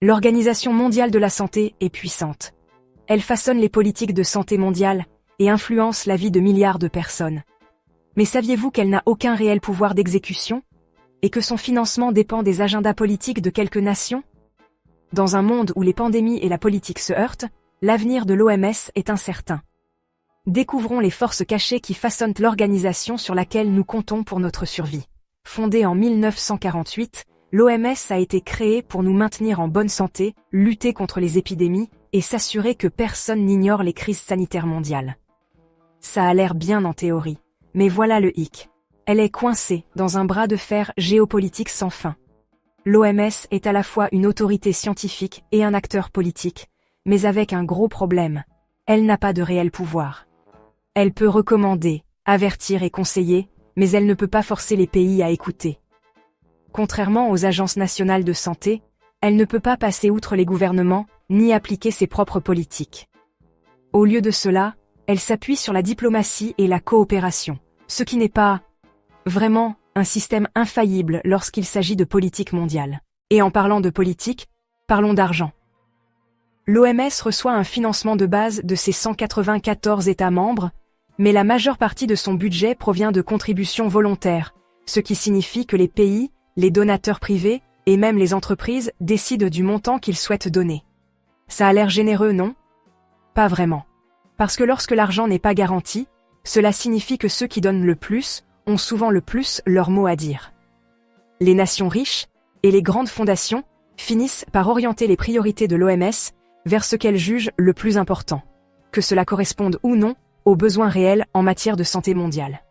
L'Organisation mondiale de la santé est puissante. Elle façonne les politiques de santé mondiale et influence la vie de milliards de personnes. Mais saviez-vous qu'elle n'a aucun réel pouvoir d'exécution et que son financement dépend des agendas politiques de quelques nations? Dans un monde où les pandémies et la politique se heurtent, l'avenir de l'OMS est incertain. Découvrons les forces cachées qui façonnent l'organisation sur laquelle nous comptons pour notre survie. Fondée en 1948, l'OMS a été créée pour nous maintenir en bonne santé, lutter contre les épidémies et s'assurer que personne n'ignore les crises sanitaires mondiales. Ça a l'air bien en théorie, mais voilà le hic. Elle est coincée dans un bras de fer géopolitique sans fin. L'OMS est à la fois une autorité scientifique et un acteur politique, mais avec un gros problème. Elle n'a pas de réel pouvoir. Elle peut recommander, avertir et conseiller, mais elle ne peut pas forcer les pays à écouter. Contrairement aux agences nationales de santé, elle ne peut pas passer outre les gouvernements, ni appliquer ses propres politiques. Au lieu de cela, elle s'appuie sur la diplomatie et la coopération, ce qui n'est pas vraiment un système infaillible lorsqu'il s'agit de politique mondiale. Et en parlant de politique, parlons d'argent. L'OMS reçoit un financement de base de ses 194 États membres, mais la majeure partie de son budget provient de contributions volontaires, ce qui signifie que les pays, les donateurs privés et même les entreprises décident du montant qu'ils souhaitent donner. Ça a l'air généreux, non? Pas vraiment. Parce que lorsque l'argent n'est pas garanti, cela signifie que ceux qui donnent le plus ont souvent le plus leur mot à dire. Les nations riches et les grandes fondations finissent par orienter les priorités de l'OMS vers ce qu'elles jugent le plus important, que cela corresponde ou non aux besoins réels en matière de santé mondiale.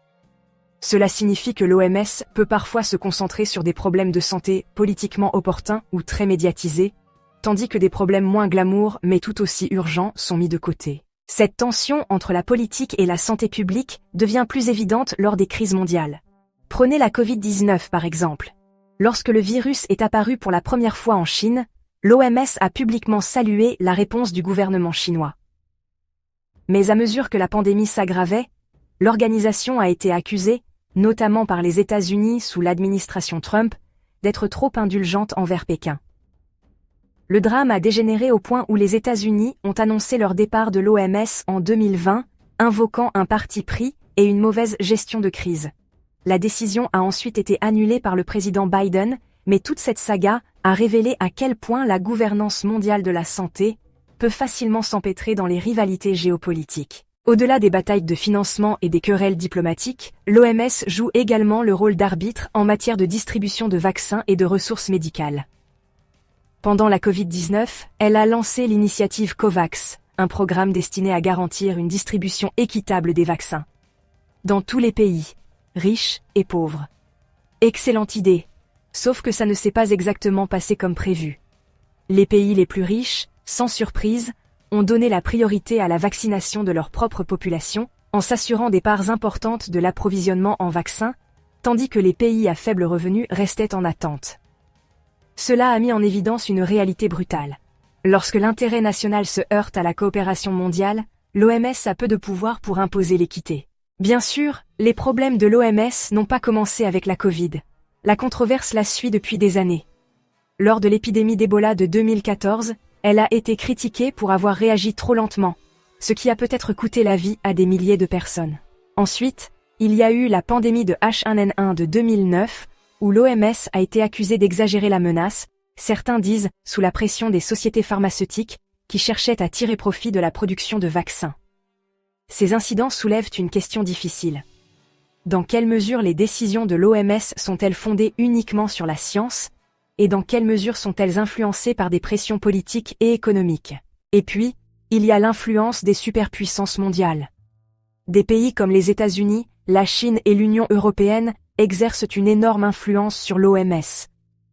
Cela signifie que l'OMS peut parfois se concentrer sur des problèmes de santé politiquement opportuns ou très médiatisés, tandis que des problèmes moins glamour mais tout aussi urgents sont mis de côté. Cette tension entre la politique et la santé publique devient plus évidente lors des crises mondiales. Prenez la Covid-19 par exemple. Lorsque le virus est apparu pour la première fois en Chine, l'OMS a publiquement salué la réponse du gouvernement chinois. Mais à mesure que la pandémie s'aggravait, l'organisation a été accusée, notamment par les États-Unis sous l'administration Trump, d'être trop indulgente envers Pékin. Le drame a dégénéré au point où les États-Unis ont annoncé leur départ de l'OMS en 2020, invoquant un parti pris et une mauvaise gestion de crise. La décision a ensuite été annulée par le président Biden, mais toute cette saga a révélé à quel point la gouvernance mondiale de la santé peut facilement s'empêtrer dans les rivalités géopolitiques. Au-delà des batailles de financement et des querelles diplomatiques, l'OMS joue également le rôle d'arbitre en matière de distribution de vaccins et de ressources médicales. Pendant la Covid-19, elle a lancé l'initiative COVAX, un programme destiné à garantir une distribution équitable des vaccins. Dans tous les pays, riches et pauvres. Excellente idée, sauf que ça ne s'est pas exactement passé comme prévu. Les pays les plus riches, sans surprise, ont donné la priorité à la vaccination de leur propre population, en s'assurant des parts importantes de l'approvisionnement en vaccins, tandis que les pays à faible revenu restaient en attente. Cela a mis en évidence une réalité brutale. Lorsque l'intérêt national se heurte à la coopération mondiale, l'OMS a peu de pouvoir pour imposer l'équité. Bien sûr, les problèmes de l'OMS n'ont pas commencé avec la Covid. La controverse la suit depuis des années. Lors de l'épidémie d'Ebola de 2014, elle a été critiquée pour avoir réagi trop lentement, ce qui a peut-être coûté la vie à des milliers de personnes. Ensuite, il y a eu la pandémie de H1N1 de 2009, où l'OMS a été accusée d'exagérer la menace, certains disent sous la pression des sociétés pharmaceutiques qui cherchaient à tirer profit de la production de vaccins. Ces incidents soulèvent une question difficile. Dans quelle mesure les décisions de l'OMS sont-elles fondées uniquement sur la science, et dans quelle mesure sont-elles influencées par des pressions politiques et économiques? Et puis, il y a l'influence des superpuissances mondiales. Des pays comme les États-Unis, la Chine et l'Union européenne exercent une énorme influence sur l'OMS,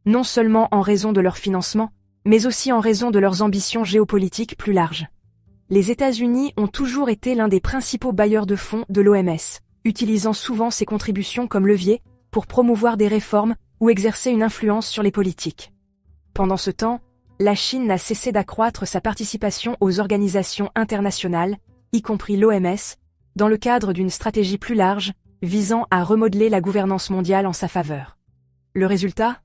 non seulement en raison de leur financement, mais aussi en raison de leurs ambitions géopolitiques plus larges. Les États-Unis ont toujours été l'un des principaux bailleurs de fonds de l'OMS, utilisant souvent ces contributions comme levier pour promouvoir des réformes ou exercer une influence sur les politiques. Pendant ce temps, la Chine n'a cessé d'accroître sa participation aux organisations internationales, y compris l'OMS, dans le cadre d'une stratégie plus large, visant à remodeler la gouvernance mondiale en sa faveur. Le résultat?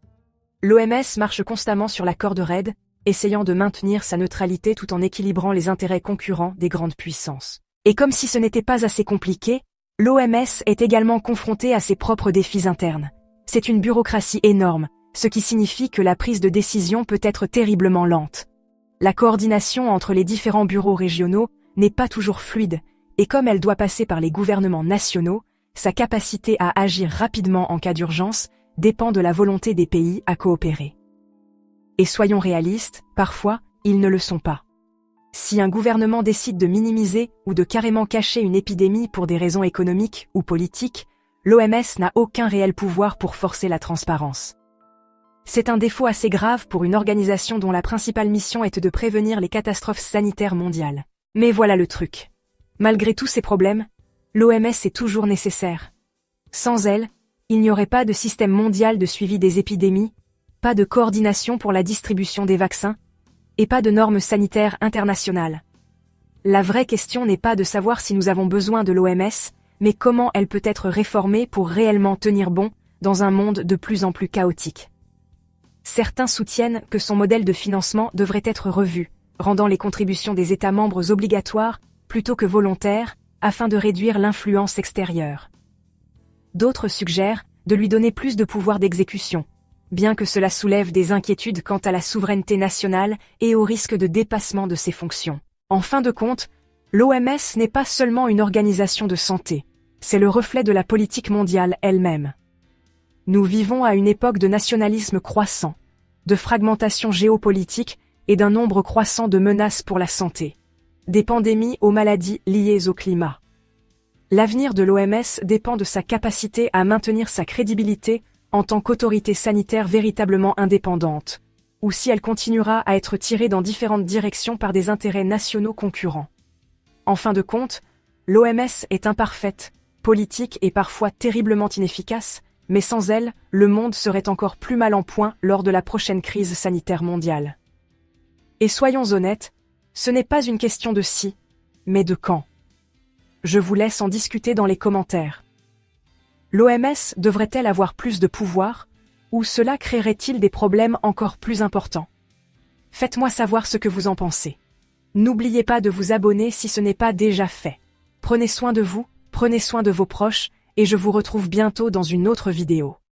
L'OMS marche constamment sur la corde raide, essayant de maintenir sa neutralité tout en équilibrant les intérêts concurrents des grandes puissances. Et comme si ce n'était pas assez compliqué, l'OMS est également confrontée à ses propres défis internes. C'est une bureaucratie énorme, ce qui signifie que la prise de décision peut être terriblement lente. La coordination entre les différents bureaux régionaux n'est pas toujours fluide, et comme elle doit passer par les gouvernements nationaux, sa capacité à agir rapidement en cas d'urgence dépend de la volonté des pays à coopérer. Et soyons réalistes, parfois, ils ne le sont pas. Si un gouvernement décide de minimiser ou de carrément cacher une épidémie pour des raisons économiques ou politiques, l'OMS n'a aucun réel pouvoir pour forcer la transparence. C'est un défaut assez grave pour une organisation dont la principale mission est de prévenir les catastrophes sanitaires mondiales. Mais voilà le truc. Malgré tous ces problèmes, l'OMS est toujours nécessaire. Sans elle, il n'y aurait pas de système mondial de suivi des épidémies, pas de coordination pour la distribution des vaccins, et pas de normes sanitaires internationales. La vraie question n'est pas de savoir si nous avons besoin de l'OMS, mais comment elle peut être réformée pour réellement tenir bon dans un monde de plus en plus chaotique. Certains soutiennent que son modèle de financement devrait être revu, rendant les contributions des États membres obligatoires plutôt que volontaires, afin de réduire l'influence extérieure. D'autres suggèrent de lui donner plus de pouvoir d'exécution, bien que cela soulève des inquiétudes quant à la souveraineté nationale et au risque de dépassement de ses fonctions. En fin de compte, l'OMS n'est pas seulement une organisation de santé, c'est le reflet de la politique mondiale elle-même. Nous vivons à une époque de nationalisme croissant, de fragmentation géopolitique et d'un nombre croissant de menaces pour la santé, des pandémies aux maladies liées au climat. L'avenir de l'OMS dépend de sa capacité à maintenir sa crédibilité en tant qu'autorité sanitaire véritablement indépendante, ou si elle continuera à être tirée dans différentes directions par des intérêts nationaux concurrents. En fin de compte, l'OMS est imparfaite, politique et parfois terriblement inefficace, mais sans elle, le monde serait encore plus mal en point lors de la prochaine crise sanitaire mondiale. Et soyons honnêtes, ce n'est pas une question de si, mais de quand. Je vous laisse en discuter dans les commentaires. L'OMS devrait-elle avoir plus de pouvoir, ou cela créerait-il des problèmes encore plus importants? Faites-moi savoir ce que vous en pensez. N'oubliez pas de vous abonner si ce n'est pas déjà fait. Prenez soin de vous, prenez soin de vos proches, et je vous retrouve bientôt dans une autre vidéo.